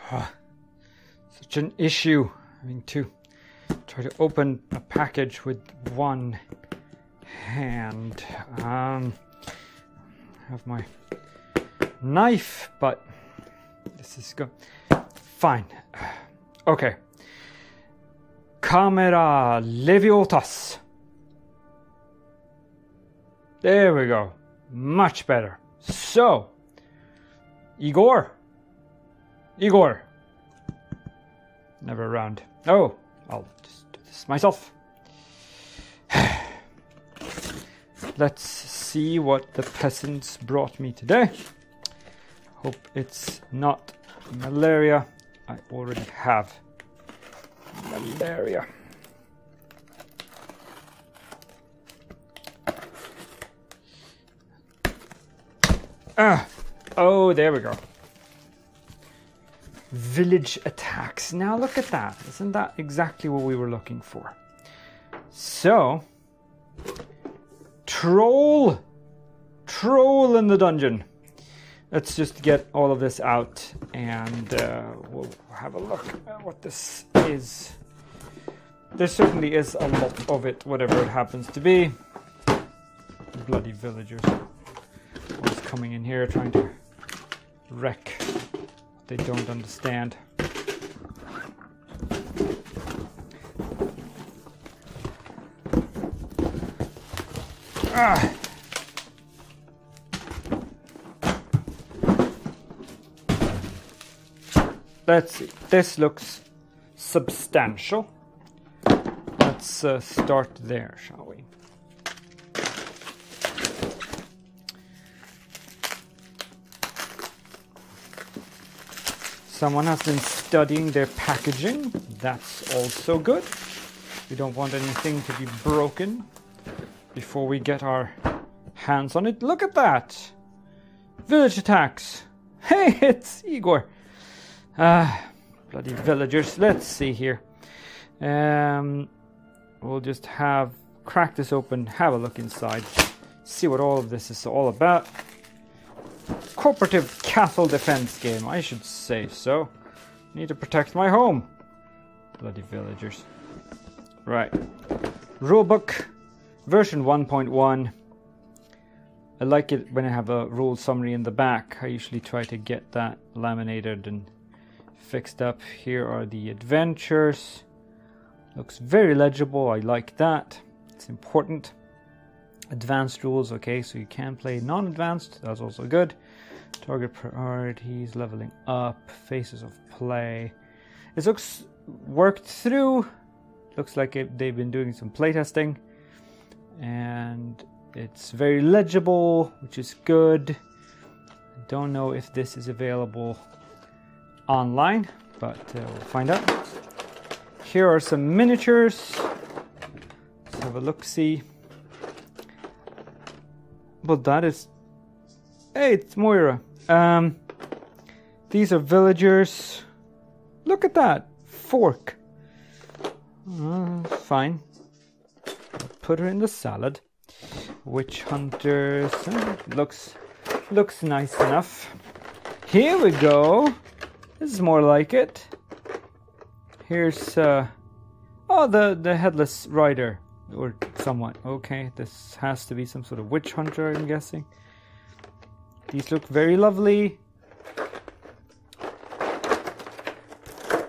Such an issue having to try to open a package with one hand. I have my knife, but this is good. Fine. Okay. Camera leviotas. There we go. Much better. So, Igor. Never around. Oh, I'll just do this myself. Let's see what the peasants brought me today. Hope it's not malaria. I already have malaria. Oh, there we go. Village attacks. Now look at that. Isn't that exactly what we were looking for? So, troll in the dungeon. Let's just get all of this out and we'll have a look at what this is. There certainly is a lot of it, whatever it happens to be. Bloody villagers. Always coming in here trying to wreck what they don't understand. Let's see. This looks substantial. Let's start there, shall we? Someone has been studying their packaging. That's also good. We don't want anything to be broken before we get our hands on it. Look at that! Village attacks. Hey, it's Igor. Bloody villagers. Let's see here. We'll just crack this open, have a look inside, see what all of this is all about. Cooperative castle defense game, I should say so. Need to protect my home. Bloody villagers. Right. Rulebook, version 1.1. I like it when I have a rule summary in the back. I usually try to get that laminated and fixed up. Here are the adventures. Looks very legible. I like that. It's important. Advanced rules. Okay, so you can play non-advanced. That's also good. Target priorities, leveling up, phases of play. It looks worked through. Looks like they've been doing some playtesting. And it's very legible, which is good. I don't know if this is available online, but we'll find out. Here are some miniatures. Let's have a look-see. But that is... Hey, it's Moira. These are villagers. Look at that. Fork. Fine. Put her in the salad. Witch hunters. Looks nice enough. Here we go. This is more like it. Here's the headless rider, or somewhat. Okay, this has to be some sort of witch hunter, I'm guessing. These look very lovely.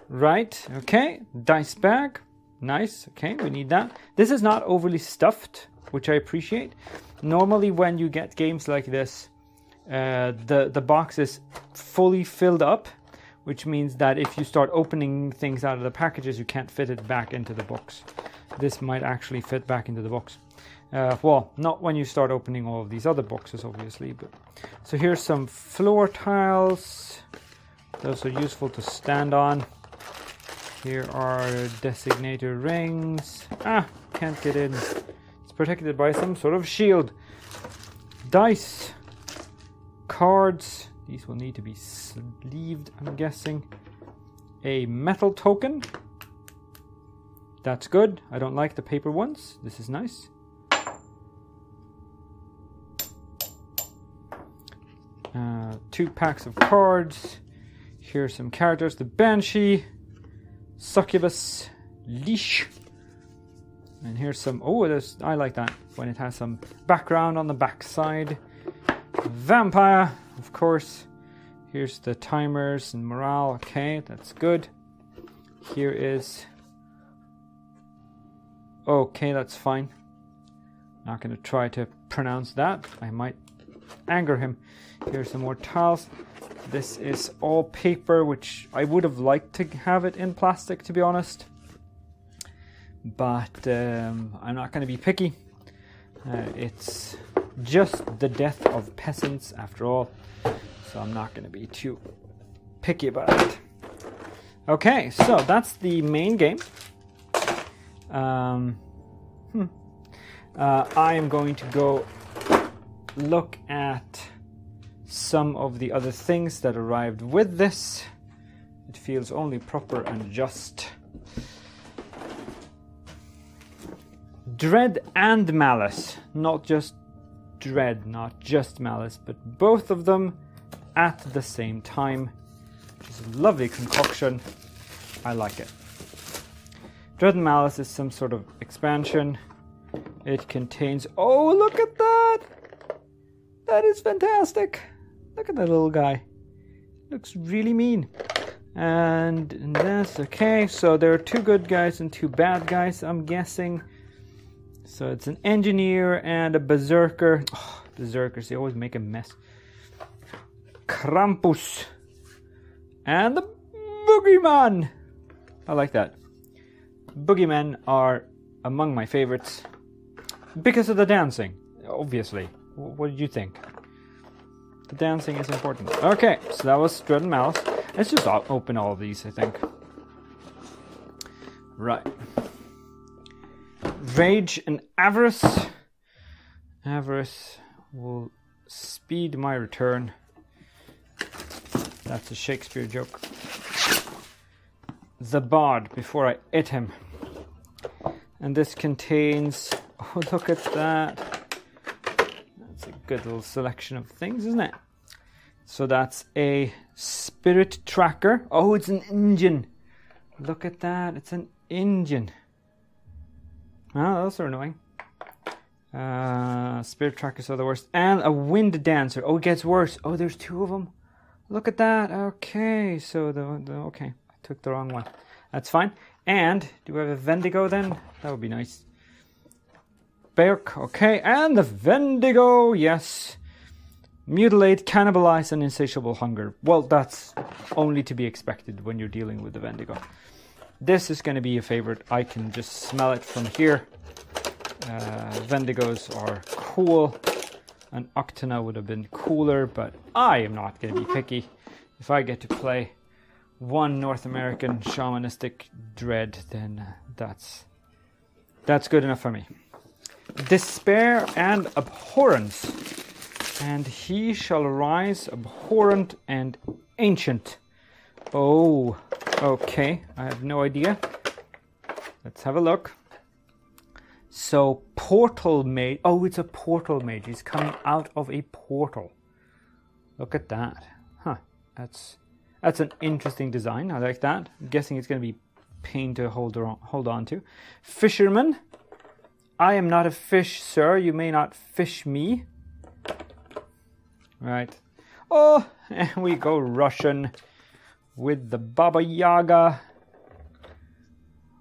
Right, okay. Dice bag. Nice, okay, we need that. This is not overly stuffed, which I appreciate. Normally when you get games like this, the box is fully filled up, which means that if you start opening things out of the packages, you can't fit it back into the box. This might actually fit back into the box. Well, not when you start opening all of these other boxes, obviously. But so here's some floor tiles. Those are useful to stand on. Here are designator rings. Can't get in. It's protected by some sort of shield. Dice. Cards. These will need to be sleeved, I'm guessing. A metal token. That's good. I don't like the paper ones. This is nice. Two packs of cards. Here's some characters. The Banshee, Succubus, Leash. And here's some... Oh, I like that. When it has some background on the backside. Vampire, of course. Here's the timers and morale. Okay, that's good. Here is... Okay, that's fine. Not going to try to pronounce that. I might anger him. Here's some more tiles. This is all paper, which I would have liked to have it in plastic, to be honest. But I'm not going to be picky. It's just the death of peasants, after all. So I'm not going to be too picky about it. Okay, so that's the main game. I am going to go look at some of the other things that arrived with this. It feels only proper and just. Dread and Malice. Not just Dread, not just Malice, but both of them at the same time. Which is a lovely concoction. I like it. Dread and Malice is some sort of expansion. It contains... Oh, look at that! That is fantastic. Look at that little guy. Looks really mean. And that's okay. So there are 2 good guys and 2 bad guys, I'm guessing. So it's an engineer and a berserker. Oh, berserkers, they always make a mess. Krampus. And the boogeyman. I like that. Boogeymen are among my favorites. Because of the dancing, obviously. What did you think? The dancing is important. Okay, so that was Dread and Malice. Let's just open all of these, I think. Right. Rage and Avarice. Avarice will speed my return. That's a Shakespeare joke. The Bard, before I ate him. And this contains... Oh, look at that. That's a good little selection of things, isn't it? So that's a spirit tracker. Oh, it's an engine. Look at that. It's an engine. Oh, those are annoying. Spirit trackers are the worst. And a wind dancer. Oh, it gets worse. Oh, there's 2 of them. Look at that. Okay, so okay, I took the wrong one. That's fine. And do we have a Vendigo then? That would be nice. Berk, okay, and the Vendigo, yes. Mutilate, cannibalize, and insatiable hunger. Well, that's only to be expected when you're dealing with the Vendigo. This is going to be a favorite. I can just smell it from here. Vendigos are cool. An Octana would have been cooler, but I am not going to be picky. If I get to play one North American shamanistic dread, then that's good enough for me. Despair and Abhorrence. And he shall rise abhorrent and ancient. Oh, okay. I have no idea. Let's have a look. So, Portal Mage. Oh, it's a Portal Mage. He's coming out of a portal. Look at that. Huh. That's an interesting design. I like that. I'm guessing it's going to be pain to hold on to. Fisherman. I am not a fish, sir. You may not fish me. Right. Oh, and we go Russian with the Baba Yaga.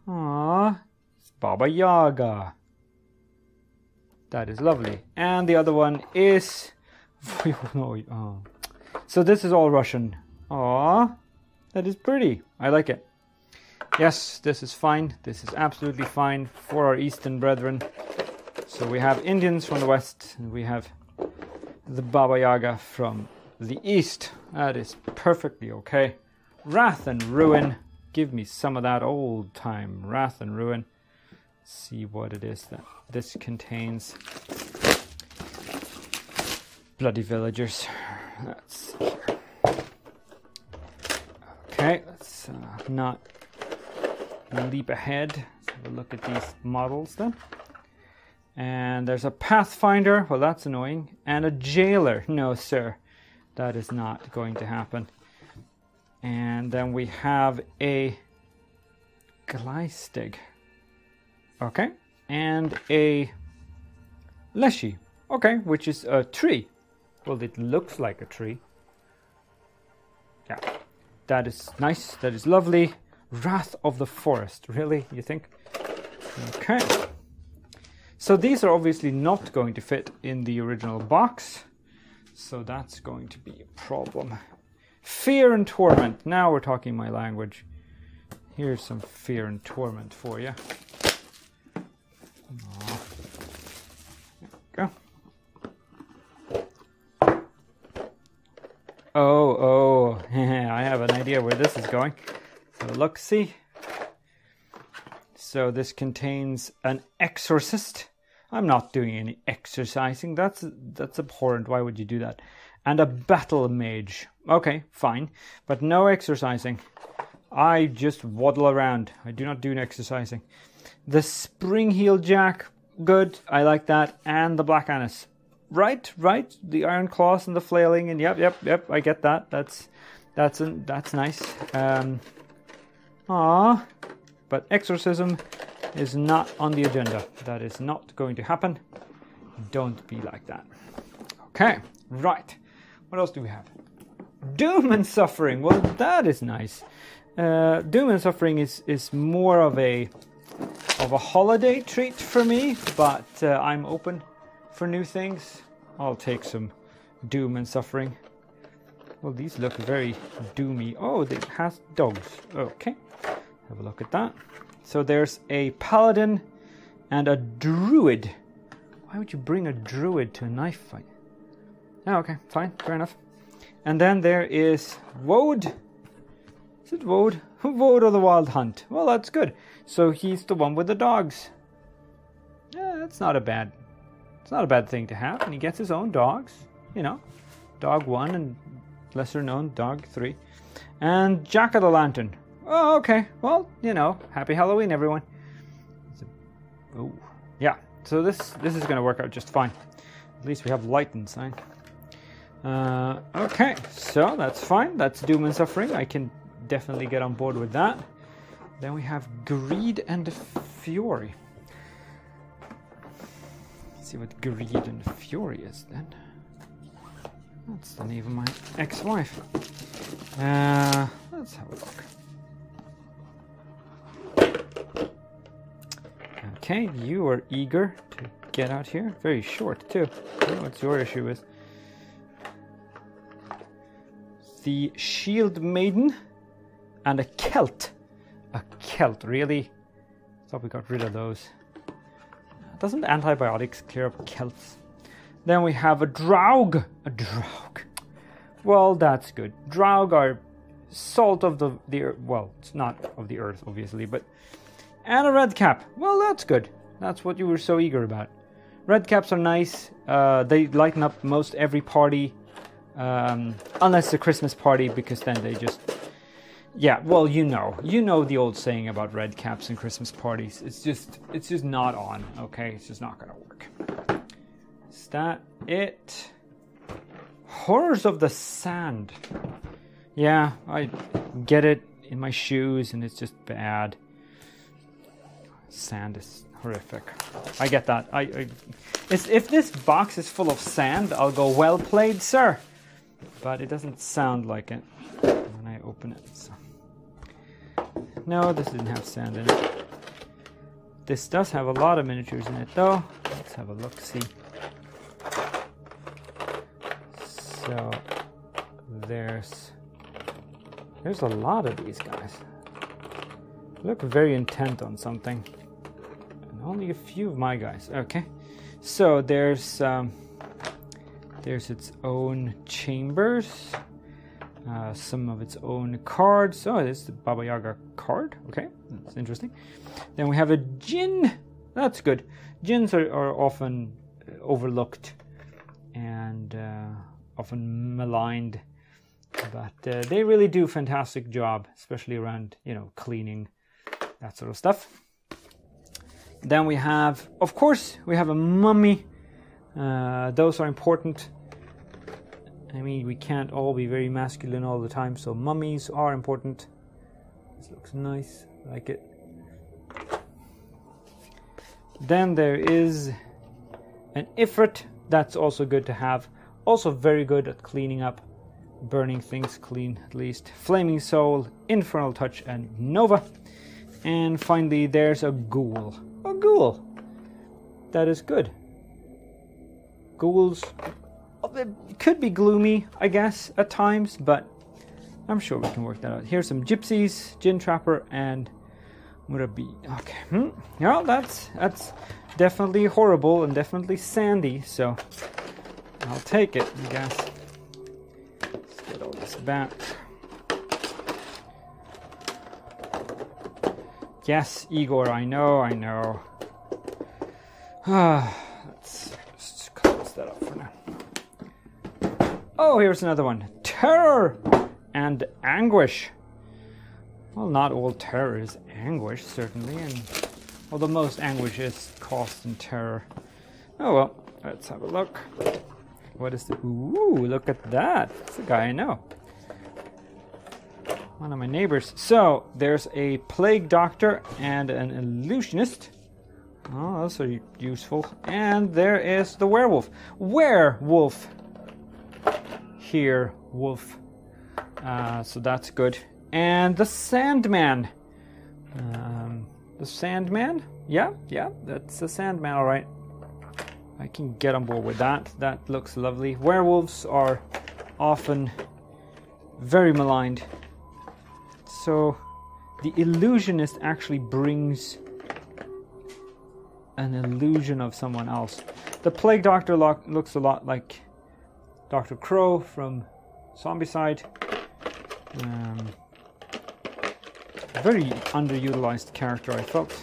Aww. It's Baba Yaga. That is lovely. And the other one is... Oh. So this is all Russian. Aww. That is pretty. I like it. Yes, this is fine. This is absolutely fine for our Eastern brethren. So we have Indians from the West, and we have the Baba Yaga from the East. That is perfectly okay. Wrath and Ruin. Give me some of that old time Wrath and Ruin. Let's see what it is that this contains. Bloody villagers. Let's see here. Okay, let's not leap ahead. Let's have a look at these models then. And there's a Pathfinder. Well, that's annoying. And a Jailer. No, sir. That is not going to happen. And then we have a Gleistig. Okay. And a Leshy. Okay, which is a tree. Well, it looks like a tree. Yeah. That is nice. That is lovely. Wrath of the Forest. Really? You think? Okay. So these are obviously not going to fit in the original box. So that's going to be a problem. Fear and Torment. Now we're talking my language. Here's some Fear and Torment for you. There we go. Oh, I have an idea where this is going. So look, see. So this contains an exorcist. I'm not doing any exercising. That's abhorrent. Why would you do that? And a battle mage. Okay, fine. But no exercising. I just waddle around. I do not do any exercising. The spring heel jack. Good. I like that. And the black anise. Right. The iron claws and the flailing. And yep. I get that. That's nice. But exorcism is not on the agenda. That is not going to happen. Don't be like that. Okay, right. What else do we have? Doom and Suffering. Well, that is nice. Doom and Suffering is more of a holiday treat for me, but I'm open for new things. I'll take some Doom and Suffering. Well, these look very doomy. Oh, it has dogs. Okay, have a look at that. So there's a paladin and a druid. Why would you bring a druid to a knife fight? Oh, okay, fine, fair enough. And then there is Woad. Is it Woad? Woad of the Wild Hunt. Well, that's good. So he's the one with the dogs. Yeah, that's not a bad. It's not a bad thing to have. And he gets his own dogs. You know, dog 1 and lesser known dog 3. And Jack of the Lantern. Oh, okay. Well, you know, happy Halloween, everyone. Oh, yeah. So this is going to work out just fine. At least we have light inside. Okay, so that's fine. That's Doom and Suffering. I can definitely get on board with that. Then we have Greed and Fury. Let's see what Greed and Fury is then. That's the name of my ex-wife. Let's have a look. Okay, you are eager to get out here. Very short too. I don't know what your issue is. The Shield Maiden and a Celt. A Celt, really? Thought we got rid of those. Doesn't antibiotics clear up Celts? Then we have a Draug. A Draug. Well, that's good. Draug are salt of the earth. Well, it's not of the earth, obviously, but... And a red cap. Well, that's good. That's what you were so eager about. Red caps are nice. They lighten up most every party. Unless the Christmas party, because then they just... Yeah, well, you know the old saying about red caps and Christmas parties. It's just not on, okay? It's just not gonna work. Is that it? Horrors of the Sand. Yeah, I get it in my shoes and it's just bad. Sand is horrific. I get that. If this box is full of sand, I'll go, well played, sir. But it doesn't sound like it when I open it. So. No, this didn't have sand in it. This does have a lot of miniatures in it, though. Let's have a look-see. So there's a lot of these guys. Look very intent on something. And only a few of my guys. Okay. So there's its own chambers. Some of its own cards. Oh, this is the Baba Yaga card. Okay, that's interesting. Then we have a Jinn. That's good. Jinns are often overlooked and often maligned. But they really do a fantastic job, especially around, cleaning, that sort of stuff. Then we have, of course, we have a mummy. Those are important. I mean, we can't all be very masculine all the time, so mummies are important. This looks nice, I like it. Then there is an Ifrit, that's also good to have. Also very good at cleaning up, burning things clean at least. Flaming Soul, Infernal Touch, and Nova. And finally there's a Ghoul. A Ghoul! That is good. Ghouls could be gloomy, I guess, at times, but I'm sure we can work that out. Here's some Gypsies, Gin Trapper, and Murabi. Okay, yeah, that's definitely horrible and definitely sandy, so I'll take it, I guess. Let's get all this back. Yes, Igor, I know. Let's just close that up for now. Oh, here's another one. Terror and Anguish. Well, not all terror is anguish, certainly, and although most anguish is caused in terror. Oh well, let's have a look. What is the... Ooh, look at that. It's a guy I know. One of my neighbors. So, there's a Plague Doctor and an Illusionist. Oh, those are useful. And there is the Werewolf. Werewolf! Here, wolf. So that's good. And the Sandman. The Sandman? Yeah, that's the Sandman, alright. I can get on board with that. That looks lovely. Werewolves are often very maligned. So the Illusionist actually brings an illusion of someone else. The Plague Doctor looks a lot like Dr. Crow from Zombicide. Very underutilized character, I felt.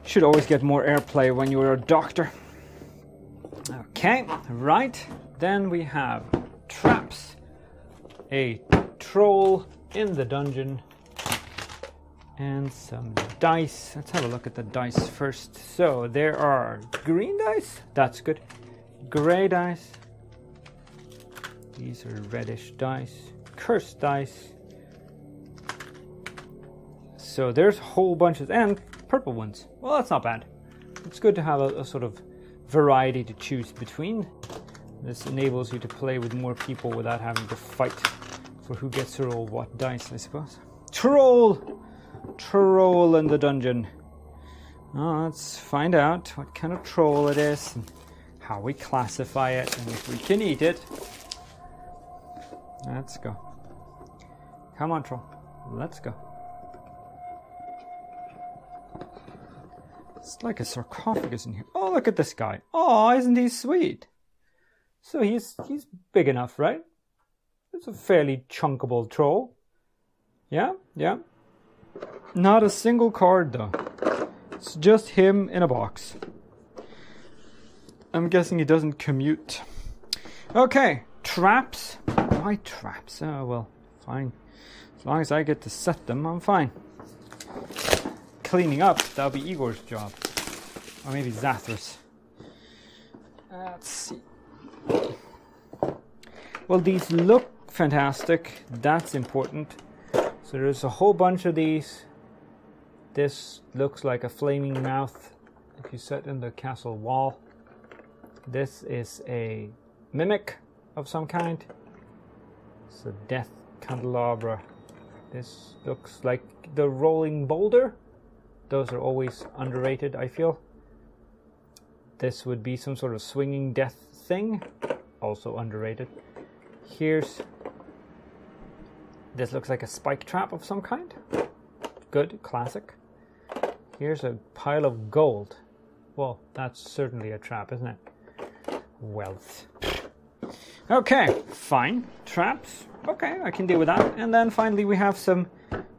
Should always get more airplay when you're a doctor. Okay, right. Then we have traps. A troll in the dungeon. And some dice. Let's have a look at the dice first. So there are green dice. That's good. Gray dice. These are reddish dice. Cursed dice. So there's a whole bunch of... And purple ones. Well, that's not bad. It's good to have a sort of variety to choose between. This enables you to play with more people without having to fight for who gets to roll what dice, I suppose. Troll! Troll in the dungeon. Oh, let's find out what kind of troll it is, and how we classify it, and if we can eat it. Let's go. Come on, troll. Let's go. It's like a sarcophagus in here. Oh, look at this guy. Oh, isn't he sweet? So he's big enough, right? It's a fairly chunkable troll. Yeah. Not a single card, though. It's just him in a box. I'm guessing he doesn't commute. Okay, traps. Why traps? Oh, well, fine. As long as I get to set them, I'm fine. Cleaning up, that'll be Igor's job. Or maybe Zathras. Let's see. Well, these look fantastic. That's important. So there's a whole bunch of these. This looks like a flaming mouth if you set in the castle wall. This is a mimic of some kind. It's a death candelabra. This looks like the rolling boulder. Those are always underrated, I feel. This would be some sort of swinging death thing. Also underrated. This looks like a spike trap of some kind. Good, classic. Here's a pile of gold. Well, that's certainly a trap, isn't it? Wealth. Okay, fine. Traps. Okay, I can deal with that. And then finally we have some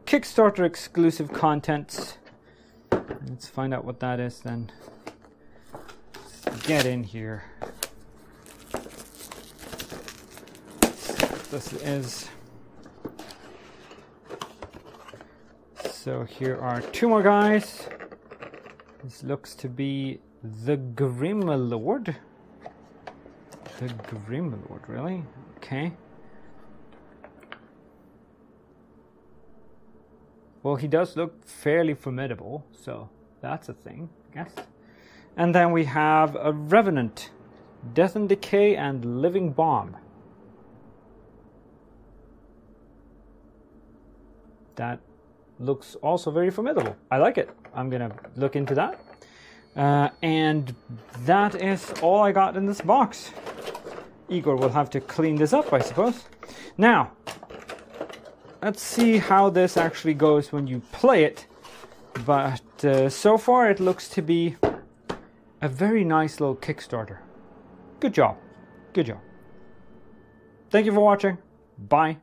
Kickstarter exclusive contents. Let's find out what that is then. Let's get in here. This is... So here are two more guys. This looks to be the Grim Lord. The Grimlord, really? Okay. Well, he does look fairly formidable, so that's a thing, I guess. And then we have a Revenant, Death and Decay, and Living Bomb. That looks also very formidable. I like it. I'm gonna look into that. And that is all I got in this box. Igor will have to clean this up, I suppose. Now, let's see how this actually goes when you play it. But so far it looks to be a very nice little Kickstarter. Good job. Good job. Thank you for watching. Bye.